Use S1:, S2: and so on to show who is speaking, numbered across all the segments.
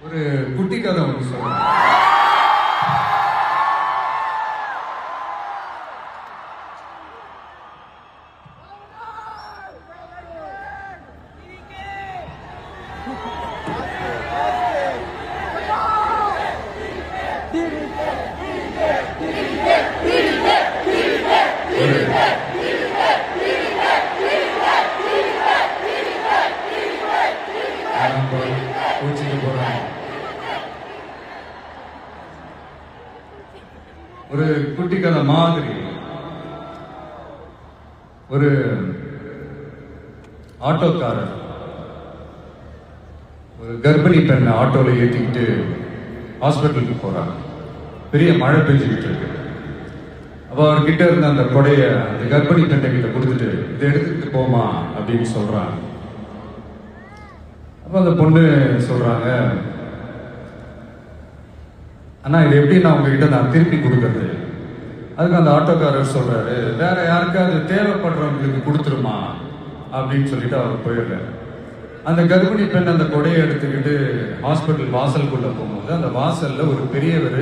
S1: ஒரு குட்டி கதை ஒன்று சொல்றேன். ஒரு குட்டி கதை மாதிரி ஒரு ஆட்டோக்காரர் ஒரு கர்ப்பிணி பெண்ணை ஆட்டோல ஏற்றிக்கிட்டு ஹாஸ்பிட்டலுக்கு போறாங்க. பெரிய மழை பெஞ்சுக்கிட்டு இருக்கு. அப்போ அவர்கிட்ட இருந்த அந்த கொடைய அந்த கர்ப்பிணி பெண்ணை கிட்ட கொடுத்துட்டு இதை எடுத்துக்கிட்டு போமா அப்படின்னு சொல்றாங்க. அப்போ அந்த பொண்ணு சொல்றாங்க, அண்ணா இது எப்படி நான் உங்ககிட்ட நான் திருப்பி கொடுக்கறது? அதுக்கு அந்த ஆட்டோக்காரர் சொல்றாரு, வேற யாருக்காவது தேவைப்படுறவங்களுக்கு கொடுத்துருமா அப்படின்னு சொல்லிட்டு அவர் போயிடுறாரு. அந்த கர்ப்பிணி பெண் அந்த கொடையை எடுத்துக்கிட்டு ஹாஸ்பிட்டல் வாசலுக்குள்ள போகும்போது அந்த வாசல்ல ஒரு பெரியவர்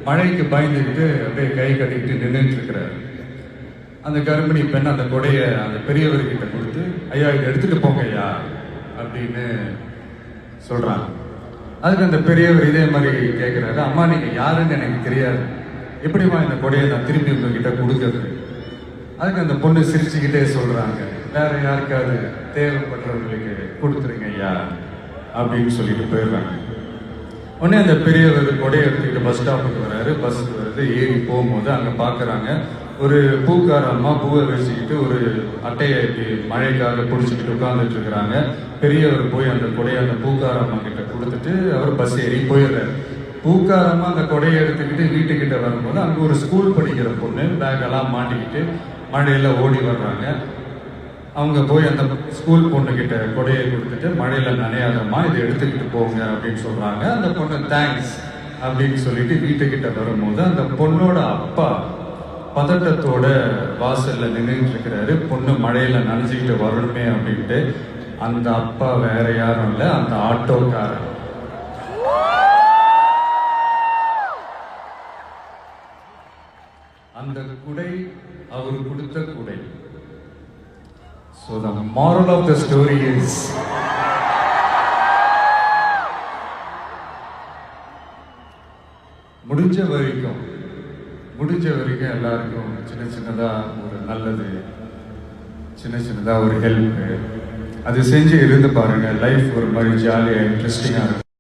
S1: மழைக்கு பயந்துக்கிட்டு அப்படியே கை கட்டிக்கிட்டு நின்றுட்டு இருக்கிறாரு. அந்த கர்ப்பிணி பெண் அந்த கொடையை அந்த பெரியவர்கிட்ட கொடுத்து, ஐயா இதை எடுத்துட்டு போங்க ஐயா அப்படின்னு சொல்றாங்க. அதுக்கு அந்த பெரியவர் இதே மாதிரி கேட்கிறாரு, அம்மா நீங்க யாருன்னு எனக்கு தெரியாது, எப்படிமா இந்த கொடையை நான் திரும்பி உங்ககிட்ட கொடுக்கறது? அதுக்கு அந்த பொண்ணு சிரிச்சுக்கிட்டே சொல்றாங்க, வேற யாருக்காவது தேவைப்படுறவங்களுக்கு கொடுத்துருங்க ஐயா அப்படின்னு சொல்லிட்டு போயிடுறாங்க. உடனே அந்த பெரியவர் கொடையை எடுத்துக்கிட்டு பஸ் ஸ்டாப்புக்கு வராரு. பஸ்ஸுக்கு வருது, ஏறி போகும்போது அங்க பாக்குறாங்க ஒரு பூக்கார அம்மா பூவை வச்சுக்கிட்டு ஒரு அட்டையை மழைக்காக பிடிச்சிக்கிட்டு உட்கார்ந்துட்டு இருக்கிறாங்க. பெரியவர் போய் அந்த கொடையை அந்த பூக்கார அம்மா கிட்ட கொடுத்துட்டு அவர் பஸ் ஏறி போயிடுறாரு. பூக்கார அம்மா அந்த கொடையை எடுத்துக்கிட்டு வீட்டுக்கிட்ட வரும்போது அங்க ஒரு ஸ்கூல் படிக்கிற பொண்ணு பேக்கெல்லாம் மாட்டிக்கிட்டு மழையில ஓடி வர்றாங்க. அவங்க போய் அந்த ஸ்கூல் பொண்ணு கிட்ட கொடையை கொடுத்துட்டு, மழையில நனையாதம்மா இதை எடுத்துக்கிட்டு போங்க அப்படின்னு சொல்றாங்க. அந்த பொண்ணு தேங்க்ஸ் அப்படின்னு சொல்லிட்டு வீட்டுக்கிட்ட வரும்போது அந்த பொண்ணோட அப்பா பதட்டத்தோட வாசல்ல நின்றுட்டு இருக்கிறாரு. பொண்ணு மழையில நனைஞ்சுக்கிட்டு வரணுமே அப்படின்ட்டு. அந்த அப்பா வேற யாரும் இல்ல, அந்த ஆட்டோக்காரர். அந்த குடை அவர் கொடுத்த குடை. So the moral of the story is, முடிஞ்ச வரைக்கும் எல்லாருக்கும் சின்ன சின்னதா ஒரு நல்லது, சின்ன சின்னதா ஒரு ஹெல்ப் அது செஞ்சு இருந்து பாருங்க. லைஃப் ஒரு மாதிரி ஜாலியா இன்ட்ரெஸ்டிங்கா இருக்கும்.